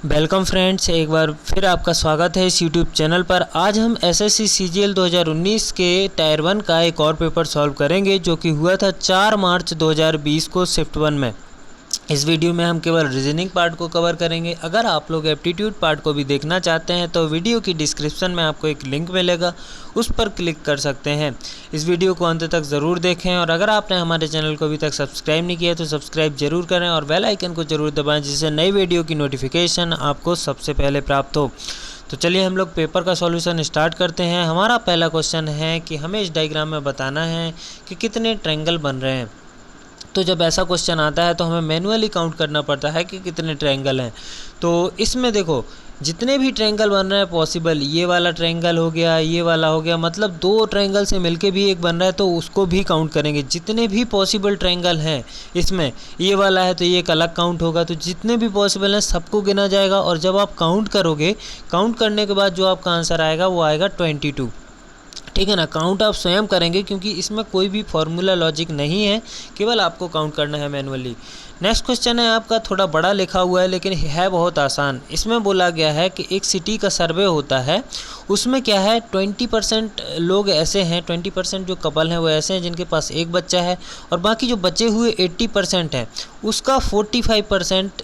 Welcome friends, एक बार फिर आपका स्वागत है इस यूट्यूब चैनल पर। आज हम एसएससी सीजीएल 2019 के टायर 1 का एक और पेपर सॉल्व करेंगे जो कि हुआ था 4 मार्च 2020 को शिफ्ट 1 में। इस वीडियो में हम केवल रीजनिंग पार्ट को कवर करेंगे। अगर आप लोग एप्टीट्यूड पार्ट को भी देखना चाहते हैं तो वीडियो की डिस्क्रिप्शन में आपको एक लिंक मिलेगा, उस पर क्लिक कर सकते हैं। इस वीडियो को अंत तक ज़रूर देखें और अगर आपने हमारे चैनल को अभी तक सब्सक्राइब नहीं किया तो सब्सक्राइब जरूर करें और बेल आइकन को जरूर दबाएं, जिससे नई वीडियो की नोटिफिकेशन आपको सबसे पहले प्राप्त हो। तो चलिए हम लोग पेपर का सॉल्यूशन स्टार्ट करते हैं। हमारा पहला क्वेश्चन है कि हमें इस डायग्राम में बताना है कि कितने ट्रायंगल बन रहे हैं। तो जब ऐसा क्वेश्चन आता है तो हमें मैनुअली काउंट करना पड़ता है कि कितने ट्रायंगल हैं। तो इसमें देखो, जितने भी ट्रायंगल बन रहे हैं पॉसिबल, ये वाला ट्रायंगल हो गया, ये वाला हो गया, मतलब 2 ट्रायंगल से मिलके भी एक बन रहा है तो उसको भी काउंट करेंगे। जितने भी पॉसिबल ट्रायंगल हैं इसमें, ये वाला है तो ये एक अलग काउंट होगा। तो जितने भी पॉसिबल हैं सबको गिना जाएगा और जब आप काउंट करोगे, काउंट करने के बाद जो आपका आंसर आएगा वो आएगा 22। ठीक है ना। काउंट आप स्वयं करेंगे क्योंकि इसमें कोई भी फॉर्मूला लॉजिक नहीं है, केवल आपको काउंट करना है मैनुअली। नेक्स्ट क्वेश्चन है आपका, थोड़ा बड़ा लिखा हुआ है लेकिन है बहुत आसान। इसमें बोला गया है कि एक सिटी का सर्वे होता है, उसमें क्या है 20% लोग ऐसे हैं, 20% जो कपल हैं वो ऐसे हैं जिनके पास एक बच्चा है, और बाकी जो बचे हुए 80% हैं उसका 45%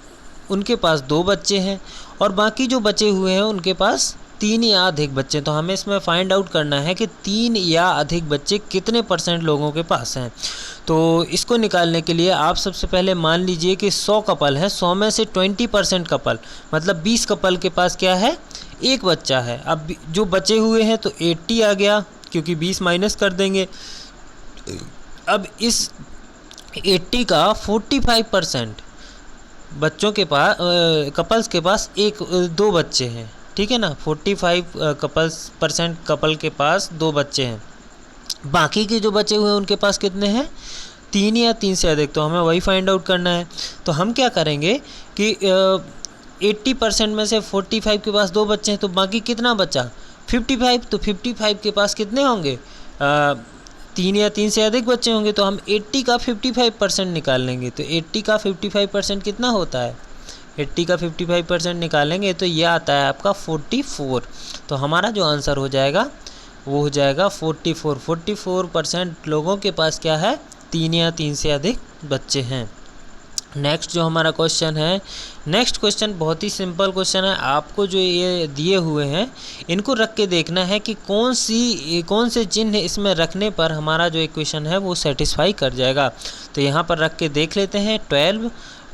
उनके पास 2 बच्चे हैं, और बाकी जो बचे हुए हैं उनके पास 3 या अधिक बच्चे। तो हमें इसमें फाइंड आउट करना है कि 3 या अधिक बच्चे कितने % लोगों के पास हैं। तो इसको निकालने के लिए आप सबसे पहले मान लीजिए कि 100 कपल हैं, 100 में से 20% कपल मतलब 20 कपल के पास क्या है, एक बच्चा है। अब जो बचे हुए हैं तो 80 आ गया क्योंकि 20 माइनस कर देंगे। अब इस 80 का 45% बच्चों के पास, कपल्स के पास 2 बच्चे हैं। ठीक है ना। 45% कपल के पास 2 बच्चे हैं। बाकी के जो बचे हुए हैं उनके पास कितने हैं, 3 या 3 से अधिक। तो हमें वही फाइंड आउट करना है। तो हम क्या करेंगे कि 80% में से 45 के पास 2 बच्चे हैं तो बाकी कितना बचा, 55। तो 55 के पास कितने होंगे, 3 या 3 से अधिक बच्चे होंगे। तो हम 80 का 55% निकाल लेंगे। तो 80 का 55% कितना होता है, 80 का 55% निकालेंगे तो ये आता है आपका 44। तो हमारा जो आंसर हो जाएगा वो हो जाएगा 44। 44% लोगों के पास क्या है, 3 या 3 से अधिक बच्चे हैं। नेक्स्ट जो हमारा क्वेश्चन है, नेक्स्ट क्वेश्चन बहुत ही सिंपल क्वेश्चन है। आपको जो ये दिए हुए हैं इनको रख के देखना है कि कौन से चिन्ह इसमें रखने पर हमारा जो इक्वेशन है वो सेटिस्फाई कर जाएगा। तो यहाँ पर रख के देख लेते हैं।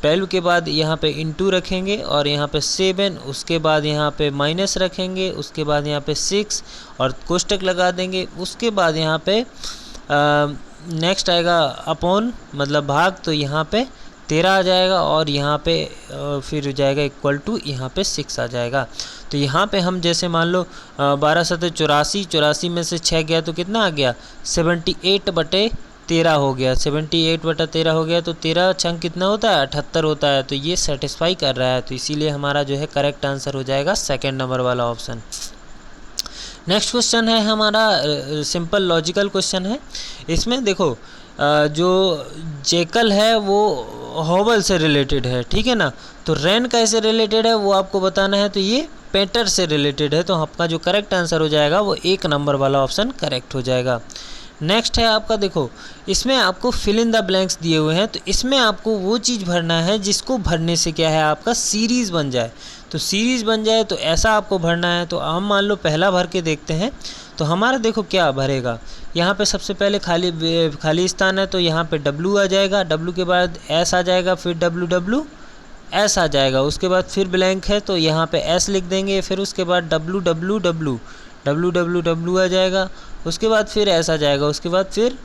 12 के बाद यहाँ पे इंटू रखेंगे और यहाँ पे 7, उसके बाद यहाँ पे माइनस रखेंगे, उसके बाद यहाँ पे 6 और कोष्टक लगा देंगे। उसके बाद यहाँ पे नेक्स्ट आएगा अपॉन मतलब भाग, तो यहाँ पे 13 आ जाएगा और यहाँ पे फिर हो जाएगा इक्वल टू, यहाँ पे 6 आ जाएगा। तो यहाँ पे हम जैसे मान लो 1284 में से 6 गया तो कितना आ गया, 78/13 हो गया। 78/13 हो गया तो 13 छंग कितना होता है, 78 होता है। तो ये सेटिस्फाई कर रहा है, तो इसीलिए हमारा जो है करेक्ट आंसर हो जाएगा सेकंड नंबर वाला ऑप्शन। नेक्स्ट क्वेश्चन है हमारा सिंपल लॉजिकल क्वेश्चन है। इसमें देखो जो जेकल है वो हॉवल से रिलेटेड है, ठीक है ना। तो रेन कैसे रिलेटेड है वो आपको बताना है, तो ये पेंटर से रिलेटेड है। तो आपका जो करेक्ट आंसर हो जाएगा वो 1 नंबर वाला ऑप्शन करेक्ट हो जाएगा। नेक्स्ट है आपका, देखो इसमें आपको फिल इन द ब्लैंक्स दिए हुए हैं। तो इसमें आपको वो चीज़ भरना है जिसको भरने से क्या है आपका सीरीज़ बन जाए। तो सीरीज़ बन जाए तो ऐसा आपको भरना है। तो हम मान लो पहला भर के देखते हैं। तो हमारा देखो क्या भरेगा, यहाँ पे सबसे पहले खाली स्थान है तो यहाँ पे W आ जाएगा, W के बाद S आ जाएगा, फिर WW S आ जाएगा, उसके बाद फिर ब्लैंक है तो यहाँ पे S लिख देंगे, फिर उसके बाद WWW आ जाएगा, उसके बाद फिर S आ जाएगा, उसके बाद फिर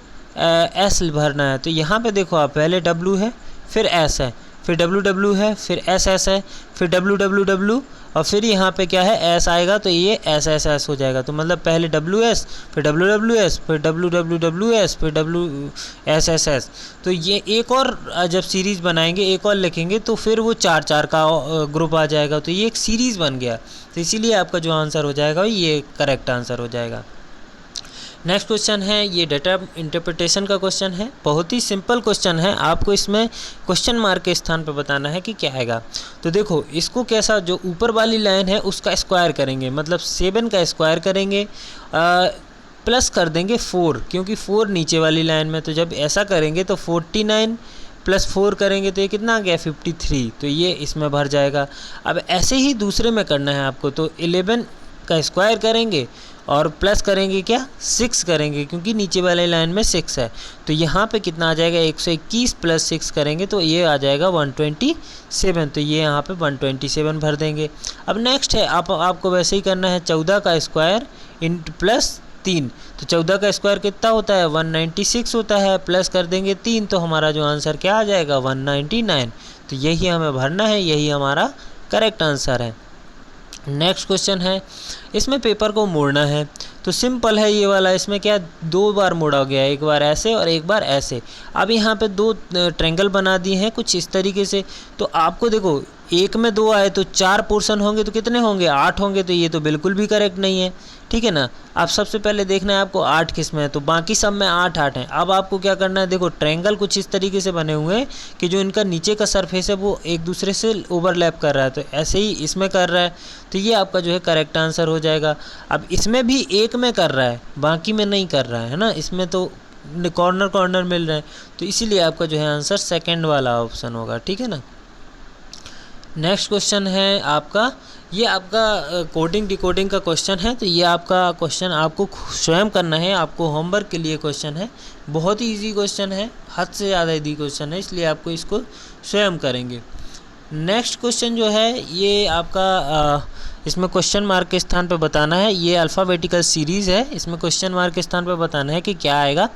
S भरना है। तो यहाँ पे देखो आप, पहले W है, फिर S है, फिर WW है, फिर SS है, फिर WWW और फिर यहाँ पे क्या है S आएगा, तो ये SSS हो जाएगा। तो मतलब पहले WS, फिर WWS, फिर WWWS, फिर WSSS। तो ये एक और जब सीरीज़ बनाएंगे, एक और लिखेंगे तो फिर वो 4 का ग्रुप आ जाएगा। तो ये एक सीरीज़ बन गया। तो इसीलिए आपका जो आंसर हो जाएगा ये करेक्ट आंसर हो जाएगा। नेक्स्ट क्वेश्चन है, ये डेटा इंटरप्रिटेशन का क्वेश्चन है। बहुत ही सिंपल क्वेश्चन है, आपको इसमें क्वेश्चन मार्क के स्थान पर बताना है कि क्या आएगा। तो देखो इसको कैसा, जो ऊपर वाली लाइन है उसका स्क्वायर करेंगे, मतलब 7 का स्क्वायर करेंगे, प्लस कर देंगे 4, क्योंकि 4 नीचे वाली लाइन में। तो जब ऐसा करेंगे तो 49 प्लस 4 करेंगे तो ये कितना आ गया 53, तो ये इसमें भर जाएगा। अब ऐसे ही दूसरे में करना है आपको, तो 11 का स्क्वायर करेंगे और प्लस करेंगे क्या 6 करेंगे, क्योंकि नीचे वाले लाइन में 6 है। तो यहाँ पे कितना आ जाएगा 121 प्लस 6 करेंगे तो ये आ जाएगा 127, तो ये यहाँ पे 127 भर देंगे। अब नेक्स्ट है, आपको वैसे ही करना है, 14 का स्क्वायर इंटू प्लस 3, तो 14 का स्क्वायर कितना होता है 196 होता है, प्लस कर देंगे 3, तो हमारा जो आंसर क्या आ जाएगा 199। तो यही हमें भरना है, यही हमारा करेक्ट आंसर है। नेक्स्ट क्वेश्चन है, इसमें पेपर को मोड़ना है। तो सिंपल है ये वाला, इसमें क्या 2 बार मोड़ा गया है, एक बार ऐसे और एक बार ऐसे। अब यहाँ पे 2 ट्रायंगल बना दिए हैं कुछ इस तरीके से। तो आपको देखो एक में 2 आए तो 4 पोर्शन होंगे, तो कितने होंगे 8 होंगे, तो ये तो बिल्कुल भी करेक्ट नहीं है, ठीक है ना। अब सबसे पहले देखना है आपको 8 किस में है, तो बाकी सब में 8 हैं। अब आपको क्या करना है, देखो ट्रायंगल कुछ इस तरीके से बने हुए हैं कि जो इनका नीचे का सरफेस है वो एक दूसरे से ओवरलैप कर रहा है, तो ऐसे ही इसमें कर रहा है, तो ये आपका जो है करेक्ट आंसर हो जाएगा। अब इसमें भी एक में कर रहा है, बाकी में नहीं कर रहा है ना, इसमें तो कॉर्नर कॉर्नर मिल रहे हैं, तो इसीलिए आपका जो है आंसर सेकेंड वाला ऑप्शन होगा, ठीक है ना। नेक्स्ट क्वेश्चन है आपका, ये आपका कोडिंग डिकोडिंग का क्वेश्चन है। तो ये आपका क्वेश्चन आपको स्वयं करना है, आपको होमवर्क के लिए क्वेश्चन है। बहुत ही इजी क्वेश्चन है, हद से ज़्यादा इजी क्वेश्चन है, इसलिए आपको इसको स्वयं करेंगे। नेक्स्ट क्वेश्चन जो है ये आपका इसमें क्वेश्चन मार्क के स्थान पर बताना है। ये अल्फ़ाबेटिकल सीरीज़ है, इसमें क्वेश्चन मार्क के स्थान पर बताना है कि क्या आएगा।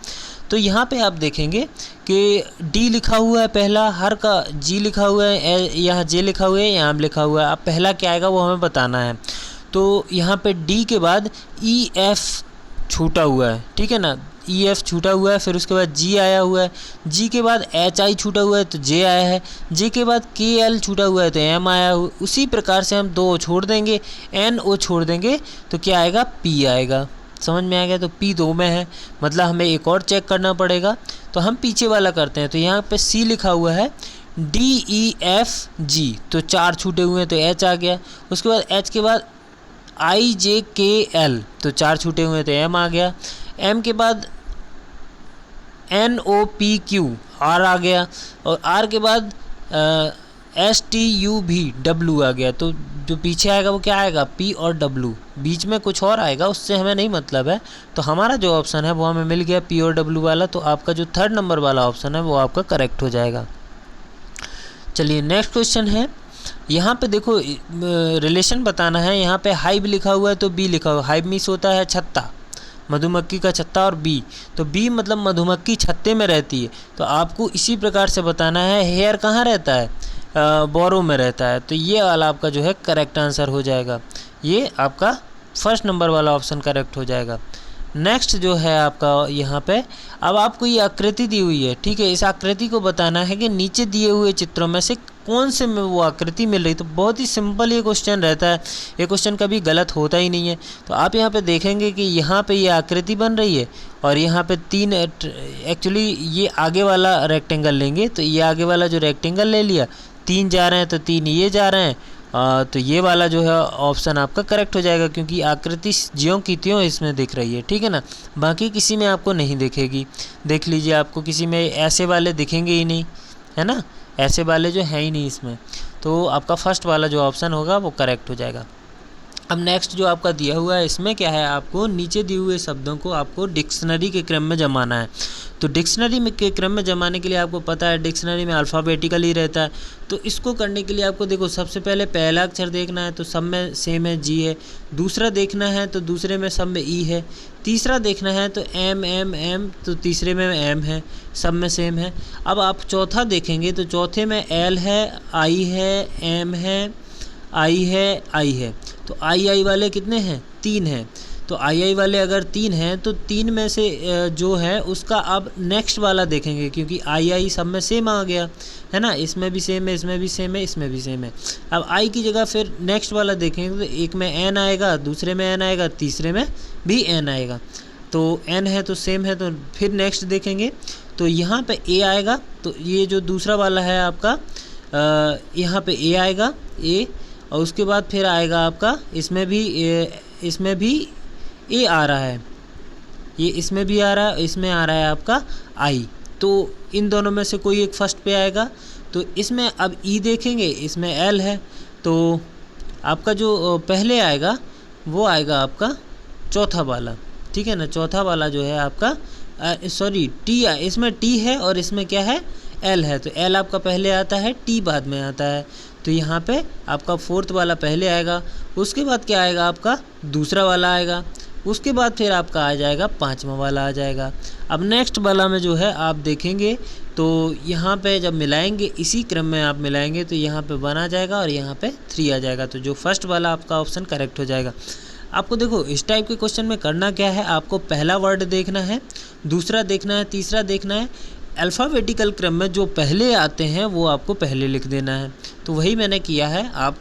तो यहाँ पे आप देखेंगे कि डी लिखा हुआ है पहला, हर का जी लिखा हुआ है, यहाँ जे लिखा हुआ है, यहाँ लिखा हुआ है। अब पहला क्या आएगा वो हमें बताना है। तो यहाँ पे डी के बाद ई एफ छूटा हुआ है, ठीक है ना, ई एफ छूटा हुआ है, फिर उसके बाद जी आया हुआ है, जी के बाद एच आई छूटा हुआ है तो जे आया है, जे के बाद के एल छूटा हुआ है तो एम आया हुआ। उसी प्रकार से हम 2 छोड़ देंगे, एन ओ छोड़ देंगे तो क्या आएगा पी आएगा। समझ में आ गया, तो पी 2 में है, मतलब हमें एक और चेक करना पड़ेगा। तो हम पीछे वाला करते हैं, तो यहाँ पे सी लिखा हुआ है डी ई एफ जी, तो 4 छूटे हुए हैं तो एच आ गया। उसके बाद एच के बाद आई जे के एल, तो 4 छूटे हुए हैं तो एम आ गया। एम के बाद N O P Q R आ गया, और आर के बाद एस टी यू भी डब्लू आ गया। तो जो पीछे आएगा वो क्या आएगा पी और डब्लू, बीच में कुछ और आएगा उससे हमें नहीं मतलब है। तो हमारा जो ऑप्शन है वो हमें मिल गया पी और डब्लू वाला, तो आपका जो 3rd नंबर वाला ऑप्शन है वो आपका करेक्ट हो जाएगा। चलिए नेक्स्ट क्वेश्चन है, यहाँ पे देखो रिलेशन बताना है। यहाँ पे हाइव लिखा हुआ है तो बी लिखा हुआ है। हाइव मीन्स होता है छत्ता, मधुमक्खी का छत्ता, और बी तो बी मतलब मधुमक्खी छत्ते में रहती है। तो आपको इसी प्रकार से बताना है हेयर कहाँ रहता है, बोरों में रहता है। तो ये वाला आपका जो है करेक्ट आंसर हो जाएगा, ये आपका 1st नंबर वाला ऑप्शन करेक्ट हो जाएगा। नेक्स्ट जो है आपका यहाँ पे, अब आपको ये आकृति दी हुई है, ठीक है, इस आकृति को बताना है कि नीचे दिए हुए चित्रों में से कौन से में वो आकृति मिल रही। तो बहुत ही सिंपल ये क्वेश्चन रहता है, ये क्वेश्चन कभी गलत होता ही नहीं है। तो आप यहाँ पे देखेंगे कि यहाँ पे ये आकृति बन रही है, और यहाँ पे 3 एक्चुअली ये आगे वाला रेक्टेंगल लेंगे, तो ये आगे वाला जो रेक्टेंगल ले लिया, 3 जा रहे हैं तो 3 ये जा रहे हैं, तो ये वाला जो है ऑप्शन आपका करेक्ट हो जाएगा, क्योंकि आकृति ज्यों की त्यों इसमें दिख रही है, ठीक है ना। बाकी किसी में आपको नहीं दिखेगी, देख लीजिए आपको किसी में ऐसे वाले दिखेंगे ही नहीं, है ना, ऐसे वाले जो है ही नहीं इसमें। तो आपका 1st वाला जो ऑप्शन होगा वो करेक्ट हो जाएगा। अब नेक्स्ट जो आपका दिया हुआ है इसमें क्या है, आपको नीचे दिए हुए शब्दों को आपको डिक्शनरी के क्रम में जमाना है। तो डिक्शनरी में के क्रम में जमाने के लिए आपको पता है डिक्शनरी में अल्फ़ाबेटिकल ही रहता है। तो इसको करने के लिए आपको देखो सबसे पहले पहला अक्षर देखना है, तो सब में सेम है जी है। दूसरा देखना है तो दूसरे में सब में ई है। तीसरा देखना है तो एम एम एम, तो तीसरे में एम है, सब में सेम है। अब आप चौथा देखेंगे तो चौथे में एल है, आई है, एम है, आई है, आई है। तो आई वाले कितने हैं 3 हैं। तो आई वाले अगर 3 हैं तो 3 में से जो है उसका अब नेक्स्ट वाला देखेंगे, क्योंकि आई सब में सेम आ गया है ना, इसमें भी सेम है, इसमें भी सेम है, इसमें भी सेम है। अब आई की जगह फिर नेक्स्ट वाला देखेंगे तो एक में एन आएगा, दूसरे में एन आएगा, तीसरे में भी एन आएगा। तो n है तो सेम है, तो फिर नेक्स्ट देखेंगे तो यहाँ पे a आएगा, तो ये जो दूसरा वाला है आपका यहाँ पे a आएगा a, और उसके बाद फिर आएगा आपका इसमें भी a आ रहा है, ये इसमें भी आ रहा है, इसमें आ रहा है आपका i। तो इन दोनों में से कोई एक फर्स्ट पे आएगा। तो इसमें अब e देखेंगे, इसमें l है, तो आपका जो पहले आएगा वो आएगा आपका चौथा वाला, ठीक है ना। चौथा वाला जो है आपका सॉरी t, इसमें t है और इसमें क्या है l है, तो l आपका पहले आता है, t बाद में आता है। तो यहाँ पे आपका फोर्थ वाला पहले आएगा, उसके बाद क्या आएगा आपका दूसरा वाला आएगा, उसके बाद फिर आपका आ जाएगा पांचवा वाला आ जाएगा। अब नेक्स्ट वाला में जो है आप देखेंगे तो यहाँ पे जब मिलाएंगे इसी क्रम में आप मिलाएंगे तो यहाँ पे 1 आ जाएगा और यहाँ पे 3 आ जाएगा, तो जो फर्स्ट वाला आपका ऑप्शन करेक्ट हो जाएगा। आपको देखो इस टाइप के क्वेश्चन में करना क्या है, आपको पहला वर्ड देखना है, दूसरा देखना है, तीसरा देखना है, अल्फ़ाबेटिकल क्रम में जो पहले आते हैं वो आपको पहले लिख देना है। तो वही मैंने किया है, आप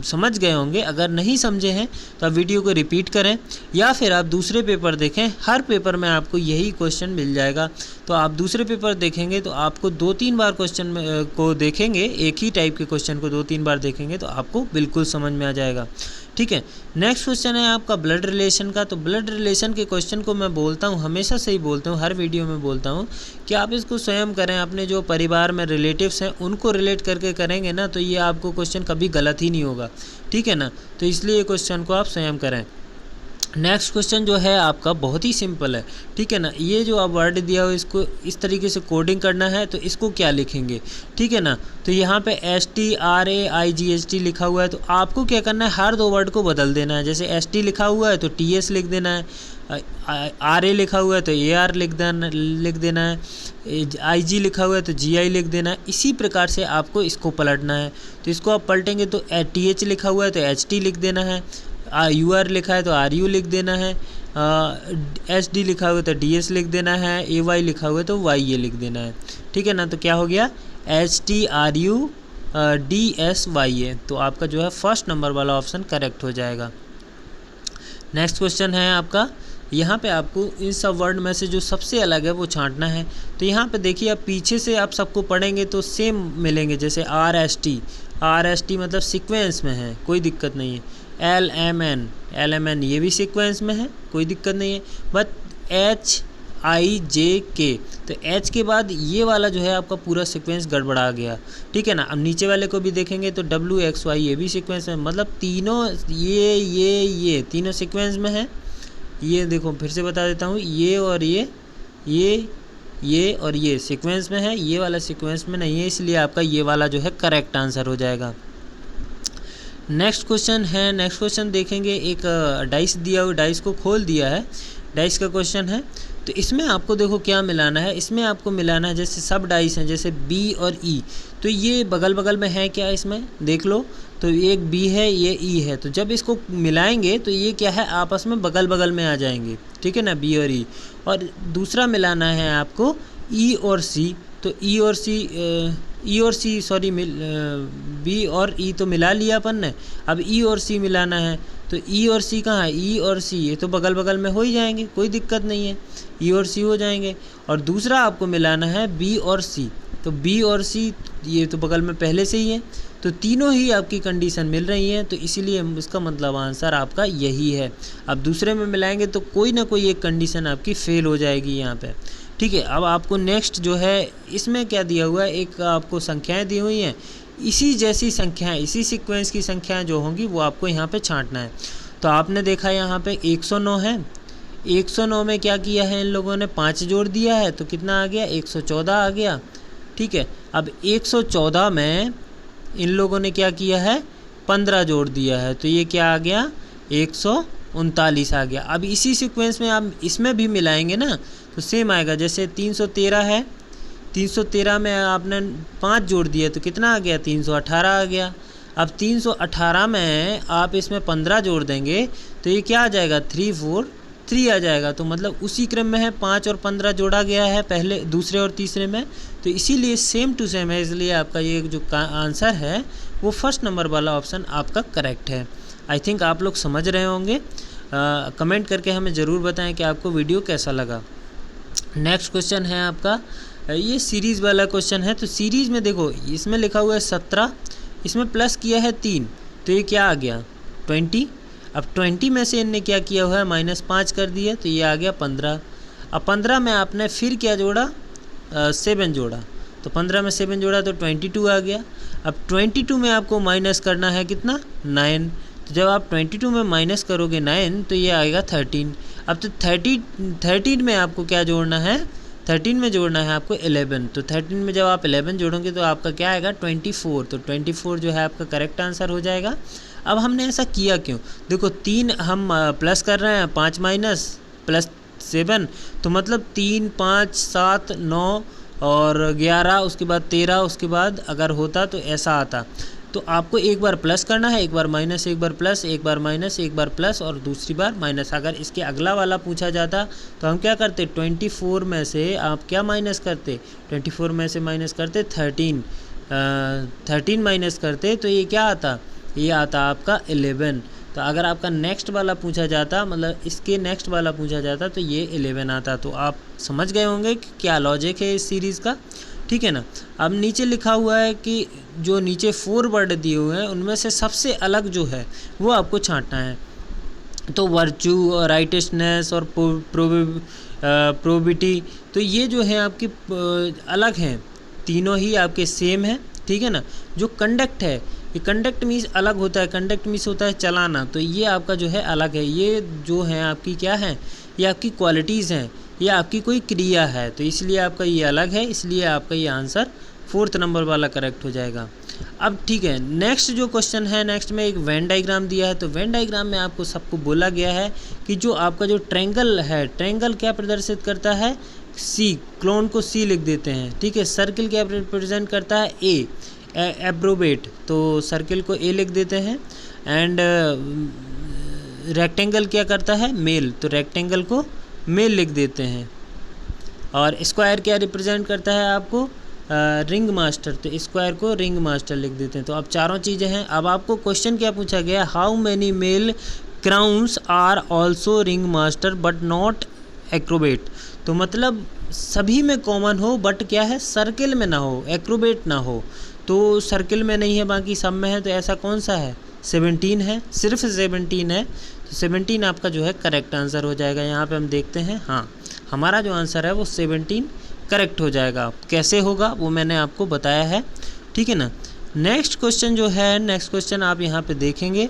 समझ गए होंगे। अगर नहीं समझे हैं तो आप वीडियो को रिपीट करें या फिर आप दूसरे पेपर देखें, हर पेपर में आपको यही क्वेश्चन मिल जाएगा। तो आप दूसरे पेपर देखेंगे तो आपको 2-3 बार क्वेश्चन को देखेंगे, एक ही टाइप के क्वेश्चन को 2-3 बार देखेंगे तो आपको बिल्कुल समझ में आ जाएगा, ठीक है। नेक्स्ट क्वेश्चन है आपका ब्लड रिलेशन का। तो ब्लड रिलेशन के क्वेश्चन को मैं बोलता हूँ, हमेशा से ही बोलता हूँ, हर वीडियो में बोलता हूँ कि आप इसको स्वयं करें, अपने जो परिवार में रिलेटिव्स हैं उनको रिलेट करके करेंगे ना तो ये आपको क्वेश्चन कभी गलत ही नहीं होगा, ठीक है ना। तो इसलिए क्वेश्चन को आप स्वयं करें। नेक्स्ट क्वेश्चन जो है आपका बहुत ही सिंपल है, ठीक है ना। ये जो आप वर्ड दिया हो इसको इस तरीके से कोडिंग करना है, तो इसको क्या लिखेंगे, ठीक है ना। तो यहाँ पे STRAIGHT लिखा हुआ है, तो आपको क्या करना है, हर 2 वर्ड को बदल देना है। जैसे ST लिखा हुआ है तो TS लिख देना है, RA लिखा हुआ है तो AR लिख देना है, IG लिखा हुआ है तो GI लिख देना है। इसी प्रकार से आपको इसको पलटना है। तो इसको आप पलटेंगे तो TH लिखा हुआ है तो HT लिख देना है, UR लिखा है तो RU लिख देना है, SD लिखा हुआ है तो DS लिख देना है, AY लिखा हुआ है तो YA लिख देना है, ठीक है ना। तो क्या हो गया STRUDSYA, तो आपका जो है फर्स्ट नंबर वाला ऑप्शन करेक्ट हो जाएगा। नेक्स्ट क्वेश्चन है आपका, यहाँ पे आपको इन सब वर्ड में से जो सबसे अलग है वो छांटना है। तो यहाँ पे देखिए आप पीछे से आप सबको पढ़ेंगे तो सेम मिलेंगे, जैसे RST मतलब सीक्वेंस में है, कोई दिक्कत नहीं है। LMN ये भी सीक्वेंस में है, कोई दिक्कत नहीं है। बट HIJK, तो H के बाद ये वाला जो है आपका पूरा सीक्वेंस गड़बड़ा गया, ठीक है ना। अब नीचे वाले को भी देखेंगे तो WXY ये भी सीक्वेंस में, मतलब तीनों ये तीनों सीक्वेंस में है। ये देखो फिर से बता देता हूँ, ये और ये और ये सीक्वेंस में है, ये वाला सीक्वेंस में नहीं है, इसलिए आपका ये वाला जो है करेक्ट आंसर हो जाएगा। नेक्स्ट क्वेश्चन है, नेक्स्ट क्वेश्चन देखेंगे, एक डाइस दिया हुआ, डाइस को खोल दिया है, डाइस का क्वेश्चन है। तो इसमें आपको देखो क्या मिलाना है, इसमें आपको मिलाना है जैसे सब डाइस हैं, जैसे B और E, तो ये बगल बगल में है क्या, इसमें देख लो। तो एक B है, ये E है, तो जब इसको मिलाएंगे तो ये क्या है आपस में बगल बगल में आ जाएंगे, ठीक है ना, B और E। और दूसरा मिलाना है आपको E और C, तो B और E तो मिला लिया अपन ने, अब E और C मिलाना है। तो E और C कहाँ है, E और C ये तो बगल बगल में हो ही जाएंगे, कोई दिक्कत नहीं है, E और C हो जाएंगे। और दूसरा आपको मिलाना है B और C, तो B और C ये तो बगल में पहले से ही है, तो तीनों ही आपकी कंडीशन मिल रही है, तो इसीलिए इसका मतलब आंसर आपका यही है। अब दूसरे में मिलाएंगे तो कोई ना कोई एक कंडीशन आपकी फेल हो जाएगी यहाँ पे, ठीक है। अब आपको नेक्स्ट जो है इसमें क्या दिया हुआ है, एक आपको संख्याएं दी हुई हैं, इसी जैसी संख्याएं, इसी सीक्वेंस की संख्याएं जो होंगी वो आपको यहाँ पे छांटना है। तो आपने देखा यहाँ पे 109 है, 109 में क्या किया है इन लोगों ने 5 जोड़ दिया है, तो कितना आ गया 114 आ गया, ठीक है। अब 114 में इन लोगों ने क्या किया है 15 जोड़ दिया है, तो ये क्या आ गया 139 आ गया। अब इसी सीक्वेंस में आप इसमें भी मिलाएंगे ना तो सेम आएगा, जैसे 313 है, 313 में आपने 5 जोड़ दिया तो कितना आ गया 318 आ गया। अब 318 में आप इसमें 15 जोड़ देंगे तो ये क्या आ जाएगा 343 आ जाएगा। तो मतलब उसी क्रम में है, 5 और 15 जोड़ा गया है पहले, दूसरे और तीसरे में, तो इसीलिए सेम टू सेम है, इसलिए आपका ये जो आंसर है वो फर्स्ट नंबर वाला ऑप्शन आपका करेक्ट है। आई थिंक आप लोग समझ रहे होंगे। कमेंट करके हमें ज़रूर बताएं कि आपको वीडियो कैसा लगा। नेक्स्ट क्वेश्चन है आपका, ये सीरीज़ वाला क्वेश्चन है। तो सीरीज़ में देखो, इसमें लिखा हुआ है 17, इसमें प्लस किया है 3, तो ये क्या आ गया 20। अब 20 में से इनने क्या किया हुआ है -5 कर दिया, तो ये आ गया 15। अब 15 में आपने फिर क्या जोड़ा, 7 जोड़ा, तो 15 में 7 जोड़ा तो 22 आ गया। अब 22 में आपको माइनस करना है कितना, 9। तो जब आप 22 में माइनस करोगे 9 तो ये आएगा 13। अब तो 13 में आपको क्या जोड़ना है, 13 में जोड़ना है आपको 11। तो 13 में जब आप 11 जोड़ोंगे तो आपका क्या आएगा 24। तो 24 जो है आपका करेक्ट आंसर हो जाएगा। अब हमने ऐसा किया क्यों, देखो 3 हम प्लस कर रहे हैं, 5 माइनस प्लस 7, तो मतलब 3, 5, 7, 9 और 11, उसके बाद 13, उसके बाद अगर होता तो ऐसा आता। तो आपको एक बार प्लस करना है, एक बार माइनस, एक बार प्लस, एक बार माइनस, एक बार प्लस और दूसरी बार माइनस। अगर इसके अगला वाला पूछा जाता तो हम क्या करते, 24 में से आप क्या माइनस करते, 24 में से माइनस करते 13 माइनस करते, तो ये क्या आता, ये आता आपका 11। तो अगर आपका नेक्स्ट वाला पूछा जाता, मतलब इसके नेक्स्ट वाला पूछा जाता तो ये 11 आता। तो आप समझ गए होंगे कि क्या लॉजिक है इस सीरीज़ का, ठीक है ना। अब नीचे लिखा हुआ है कि जो नीचे 4 वर्ड दिए हुए हैं उनमें से सबसे अलग जो है वो आपको छांटना है। तो वर्चू, राइटिशनेस और प्रोबिटी, तो ये जो है आपकी अलग हैं, तीनों ही आपके सेम हैं, ठीक है ना। जो कंडक्ट है, ये कंडक्ट मीन्स अलग होता है, कंडक्ट मीन्स होता है चलाना, तो ये आपका जो है अलग है। ये जो है आपकी क्या है, ये आपकी क्वालिटीज़ हैं, ये आपकी कोई क्रिया है, तो इसलिए आपका ये अलग है, इसलिए आपका ये आंसर 4th नंबर वाला करेक्ट हो जाएगा। अब ठीक है, नेक्स्ट जो क्वेश्चन है, नेक्स्ट में एक वेन डायग्राम दिया है। तो वेन डायग्राम में आपको सबको बोला गया है कि जो आपका जो ट्रायंगल है, ट्रायंगल क्या प्रदर्शित करता है, सी, क्लोन को सी लिख देते हैं, ठीक है। सर्किल क्या रिप्रेजेंट करता है, ए, एब्रोबेट, तो सर्किल को ए लिख देते हैं। एंड रेक्टेंगल क्या करता है, मेल, तो रेक्टेंगल को मेल लिख देते हैं। और स्क्वायर क्या रिप्रेजेंट करता है आपको, रिंग मास्टर, तो स्क्वायर को रिंग मास्टर लिख देते हैं। तो अब चारों चीज़ें हैं। अब आपको क्वेश्चन क्या पूछा गया, how many male clowns are also ring master but not acrobat. तो मतलब सभी में कॉमन हो बट क्या है, सर्किल में ना हो, एक्रोबेट ना हो। तो सर्किल में नहीं है, बाकी सब में है, तो ऐसा कौन सा है, 17 है, सिर्फ 17 है। तो 17 आपका जो है करेक्ट आंसर हो जाएगा। यहाँ पे हम देखते हैं, हाँ हमारा जो आंसर है वो 17 करेक्ट हो जाएगा। कैसे होगा वो मैंने आपको बताया है, ठीक है ना। नेक्स्ट क्वेश्चन जो है, नेक्स्ट क्वेश्चन आप यहाँ पे देखेंगे,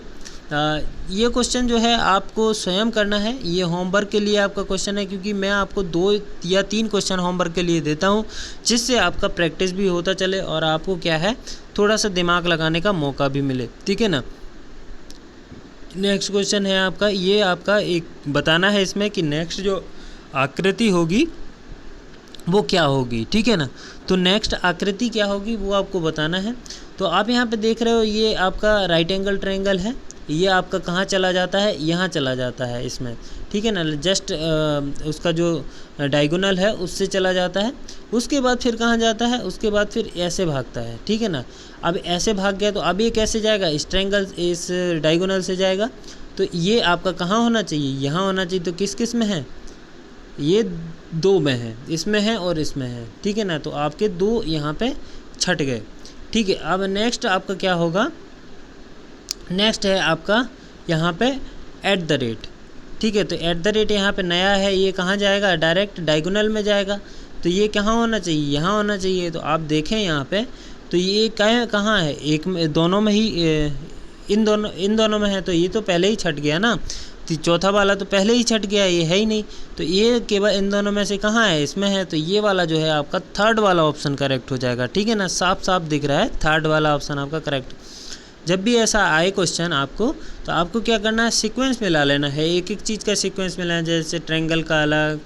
ये क्वेश्चन जो है आपको स्वयं करना है, ये होमवर्क के लिए आपका क्वेश्चन है, क्योंकि मैं आपको 2 या 3 क्वेश्चन होमवर्क के लिए देता हूँ, जिससे आपका प्रैक्टिस भी होता चले और आपको क्या है थोड़ा सा दिमाग लगाने का मौका भी मिले, ठीक है ना। नेक्स्ट क्वेश्चन है आपका, ये आपका एक बताना है इसमें कि नेक्स्ट जो आकृति होगी वो क्या होगी, ठीक है ना। तो नेक्स्ट आकृति क्या होगी वो आपको बताना है। तो आप यहाँ पे देख रहे हो, ये आपका राइट एंगल ट्रायंगल है, ये आपका कहाँ चला जाता है, यहाँ चला जाता है इसमें, ठीक है ना। जस्ट उसका जो डायगोनल है उससे चला जाता है, उसके बाद फिर कहाँ जाता है, उसके बाद फिर ऐसे भागता है, ठीक है ना। अब ऐसे भाग गया तो अब ये कैसे जाएगा, इस ट्रायंगल, इस डायगोनल से जाएगा। तो ये आपका कहाँ होना चाहिए, यहाँ होना चाहिए। तो किस किस में है, ये 2 में है, इसमें है और इसमें है, ठीक है ना। तो आपके 2 यहाँ पे छट गए, ठीक है। अब नेक्स्ट आपका क्या होगा, नेक्स्ट है आपका यहाँ पे @ ठीक है। तो @ यहाँ पे नया है, ये कहाँ जाएगा, डायरेक्ट डायगोनल में जाएगा। तो ये कहाँ होना चाहिए, यहाँ होना चाहिए। तो आप देखें यहाँ पे, तो ये कहाँ है, एक में, दोनों में ही, इन दोनों में है। तो ये तो पहले ही छट गया ना, तो चौथा वाला तो पहले ही छट गया, ये है ही नहीं। तो ये केवल इन दोनों में से कहाँ है, इसमें है। तो ये वाला जो है आपका 3rd वाला ऑप्शन करेक्ट हो जाएगा, ठीक है ना। साफ साफ दिख रहा है, 3rd वाला ऑप्शन आपका करेक्ट। जब भी ऐसा आए क्वेश्चन आपको, तो आपको क्या करना है, सीक्वेंस मिला लेना है, एक एक चीज़ का सीक्वेंस मिलाना है। जैसे ट्रायंगल का अलग,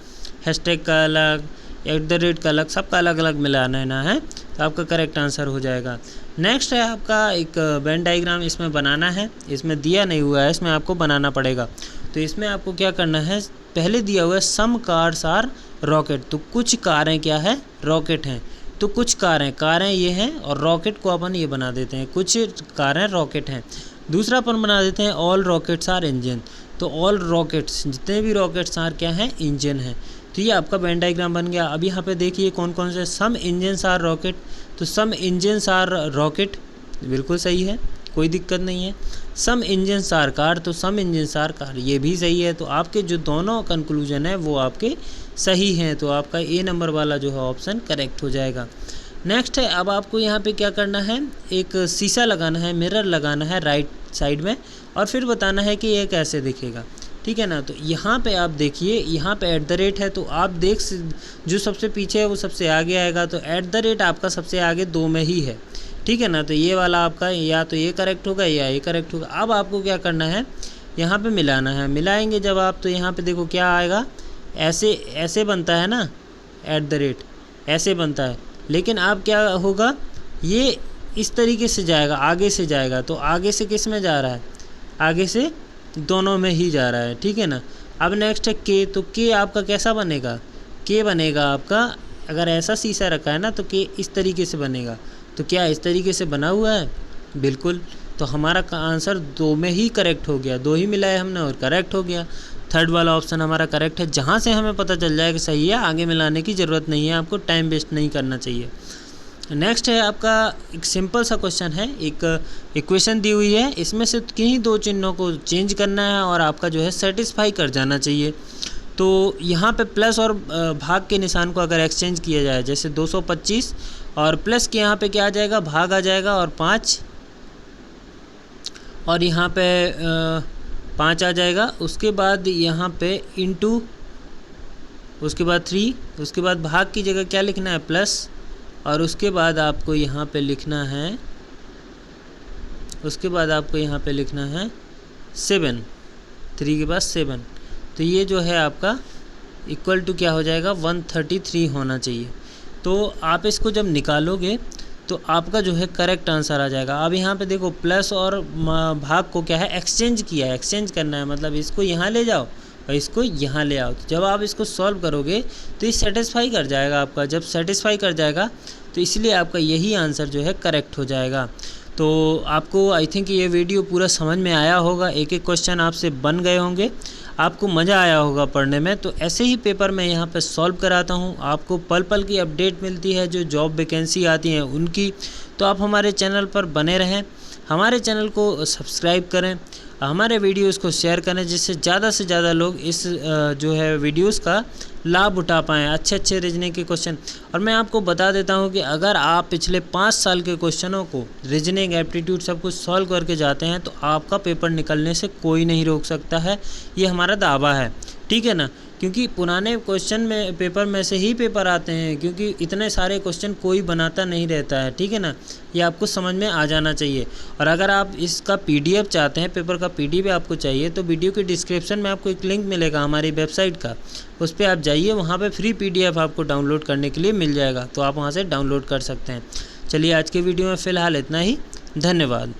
हैशटैग का अलग, @ का अलग, सबका अलग अलग मिला लेना है, तो आपका करेक्ट आंसर हो जाएगा। नेक्स्ट है आपका एक वेन डायग्राम, इसमें बनाना है, इसमें दिया नहीं हुआ है, इसमें आपको बनाना पड़ेगा। तो इसमें आपको क्या करना है, पहले दिया हुआ है सम कार्स आर रॉकेट। तो कुछ कारें क्या है, रॉकेट हैं। तो कुछ कारें ये हैं, और रॉकेट को अपन ये बना देते हैं, कुछ कारें रॉकेट हैं। दूसरा अपन बना देते हैं ऑल रॉकेट्स आर इंजन। तो ऑल रॉकेट्स, जितने भी रॉकेट्स आर क्या हैं, इंजन है। तो ये आपका वेन डायग्राम बन गया। अब यहाँ पे देखिए कौन कौन से, सम इंजन्स आर रॉकेट, तो सम इंजन्स आर रॉकेट बिल्कुल सही है, कोई दिक्कत नहीं है। सम इंजन्स आर कार, तो सम इंजन्स आर कार, ये भी सही है। तो आपके जो दोनों कंक्लूजन है वो आपके सही हैं, तो आपका ए नंबर वाला जो है ऑप्शन करेक्ट हो जाएगा। नेक्स्ट है, अब आपको यहाँ पे क्या करना है, एक शीशा लगाना है, मिरर लगाना है राइट साइड में, और फिर बताना है कि ये कैसे दिखेगा, ठीक है ना। तो यहाँ पे आप देखिए, यहाँ पे एट द रेट है, तो आप जो सबसे पीछे है वो सबसे आगे आएगा, तो एट द रेट आपका सबसे आगे 2 में ही है, ठीक है ना। तो ये वाला आपका या तो ये करेक्ट होगा या ये करेक्ट होगा। अब आपको क्या करना है, यहाँ पे मिलाना है। मिलाएंगे जब आप, तो यहाँ पे देखो क्या आएगा, ऐसे बनता है ना, एट द रेट ऐसे बनता है, लेकिन अब क्या होगा, ये इस तरीके से जाएगा, आगे से जाएगा। तो आगे से किस में जा रहा है, आगे से दोनों में ही जा रहा है, ठीक है ना। अब नेक्स्ट है के, तो के आपका कैसा बनेगा, के बनेगा आपका, अगर ऐसा शीशा रखा है ना तो के इस तरीके से बनेगा। तो क्या इस तरीके से बना हुआ है, बिल्कुल। तो हमारा आंसर 2 में ही करेक्ट हो गया, 2 ही मिलाए हमने और करेक्ट हो गया। थर्ड वाला ऑप्शन हमारा करेक्ट है, जहाँ से हमें पता चल जाए कि सही है, आगे मिलाने की ज़रूरत नहीं है, आपको टाइम वेस्ट नहीं करना चाहिए। नेक्स्ट है आपका एक सिंपल सा क्वेश्चन है, एक इक्वेशन दी हुई है, इसमें से किन्हीं 2 चिन्हों को चेंज करना है और आपका जो है सेटिस्फाई कर जाना चाहिए। तो यहाँ पे प्लस और भाग के निशान को अगर एक्सचेंज किया जाए, जैसे 225 और प्लस के यहाँ पे क्या आ जाएगा, भाग आ जाएगा और 5, और यहाँ पे 5 आ जाएगा। उसके बाद यहाँ पे इंटू, उसके बाद 3, उसके बाद भाग की जगह क्या लिखना है, प्लस, और उसके बाद आपको यहाँ पे लिखना है, उसके बाद आपको यहाँ पे लिखना है 7, 3 के बाद 7। तो ये जो है आपका इक्वल टू क्या हो जाएगा, 133 होना चाहिए। तो आप इसको जब निकालोगे तो आपका जो है करेक्ट आंसर आ जाएगा। अब यहाँ पे देखो प्लस और भाग को क्या है, एक्सचेंज किया है, एक्सचेंज करना है, मतलब इसको यहाँ ले जाओ और इसको यहाँ ले आओ। तो जब आप इसको सॉल्व करोगे तो ये सेटिस्फाई कर जाएगा आपका, जब सेटिस्फाई कर जाएगा तो इसलिए आपका यही आंसर जो है करेक्ट हो जाएगा। तो आपको आई थिंक ये वीडियो पूरा समझ में आया होगा, एक एक क्वेश्चन आपसे बन गए होंगे, आपको मज़ा आया होगा पढ़ने में। तो ऐसे ही पेपर मैं यहाँ पे सॉल्व कराता हूँ, आपको पल पल की अपडेट मिलती है, जो जॉब वैकेंसी आती हैं उनकी। तो आप हमारे चैनल पर बने रहें, हमारे चैनल को सब्सक्राइब करें, हमारे वीडियोस को शेयर करें, जिससे ज़्यादा से ज़्यादा लोग इस जो है वीडियोस का लाभ उठा पाएँ, अच्छे रीजनिंग के क्वेश्चन। और मैं आपको बता देता हूं कि अगर आप पिछले 5 साल के क्वेश्चनों को, रीजनिंग, एप्टीट्यूड सब कुछ सॉल्व करके जाते हैं तो आपका पेपर निकलने से कोई नहीं रोक सकता है, ये हमारा दावा है, ठीक है ना। क्योंकि पुराने क्वेश्चन में, पेपर में से ही पेपर आते हैं, क्योंकि इतने सारे क्वेश्चन कोई बनाता नहीं रहता है, ठीक है ना। ये आपको समझ में आ जाना चाहिए। और अगर आप इसका PDF चाहते हैं, पेपर का PDF आपको चाहिए, तो वीडियो के डिस्क्रिप्शन में आपको एक लिंक मिलेगा हमारी वेबसाइट का, उस पर आप जाइए, वहाँ पे फ्री PDF आपको डाउनलोड करने के लिए मिल जाएगा, तो आप वहाँ से डाउनलोड कर सकते हैं। चलिए आज के वीडियो में फ़िलहाल इतना ही, धन्यवाद।